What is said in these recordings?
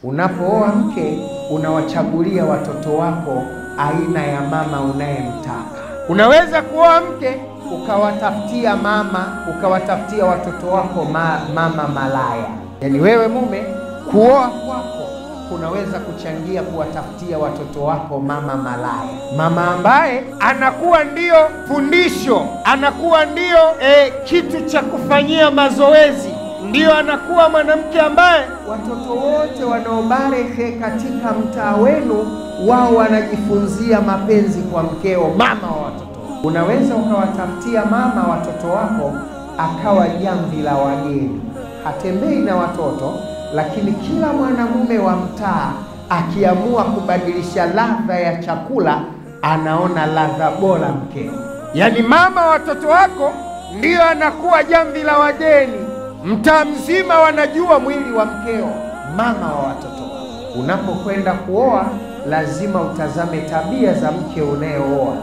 Unapooa mke, unawachagulia watoto wako aina ya mama unayemtaka. Unaweza kuoa mke ukawatafutia ukawatafutia watoto wako mama malaya. Yaani wewe mume, kuoa kwako unaweza kuchangia kuwatafutia watoto wako mama malaya, mama ambaye anakuwa ndio fundisho, anakuwa ndio kitu cha kufanyia mazoezi, ndio anakuwa mwanamke ambaye watoto wote wanaobaleghe katika mtaa wenu wao wanajifunzia mapenzi kwa mkeo, mama wa watoto. Unaweza ukawatafutia mama watoto wako akawa jamvi la wageni, hatembei na watoto, lakini kila mwanamume wa mtaa akiamua kubadilisha ladha ya chakula anaona ladha bora mkeo. Yaani mama watoto wako ndio anakuwa jamvi la wageni, mtaa mzima wanajua mwili wa mkeo, mama wa watoto wako. Unapokwenda kuoa lazima utazame tabia za mke unayeoa,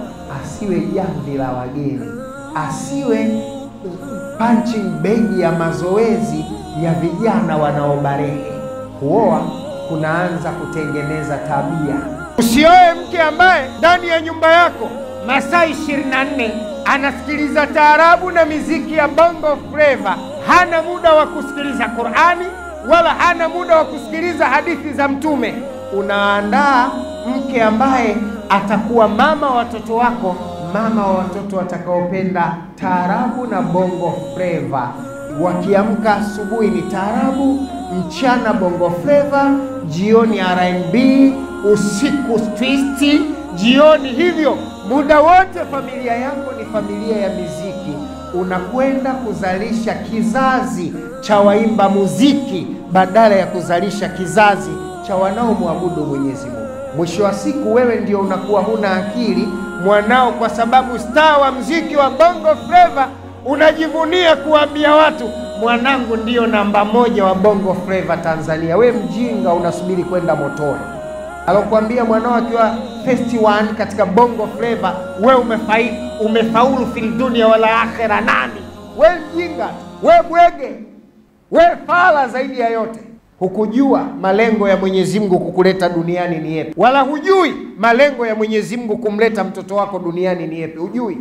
asiwe jamvi la wageni, asiwe punching bag ya mazoezi ya vijana wanaobarehe. Kuoa kunaanza kutengeneza tabia. Usioe mke ambaye ndani ya nyumba yako masaa 24 anasikiliza taarabu na miziki ya bongo flava, hana muda wa kusikiliza Qur'ani wala hana muda wa kusikiliza hadithi za Mtume. Unaandaa mke ambaye atakuwa mama watoto wako, mama wa watoto watakaopenda taarabu na bongo flava. Wakiamka asubuhi ni taarabu, mchana bongo flava, jioni R&B, usiku twist, jioni hivyo. Muda wote familia yako ni familia ya muziki. Unakwenda kuzalisha kizazi cha waimba muziki badala ya kuzalisha kizazi cha wanaomwabudu Mwenyezi Mungu. Mwisho wa siku wewe ndio unakuwa huna akili. Mwanao kwa sababu star wa muziki wa bongo flava unajivunia kuambia watu mwanangu ndio namba 1 wa bongo flava Tanzania. We mjinga, unasubiri kwenda motoni. Alokuambia mwanao akiwa first one katika bongo flava, we umefaulu fil dunia wala akhera nani? We mjinga, we bwege, we fala zaidi ya yote. Hukujua malengo ya Mwenyezi Mungu kukuleta duniani ni yepi, wala hujui malengo ya Mwenyezi Mungu kumleta mtoto wako duniani ni yepi, hujui.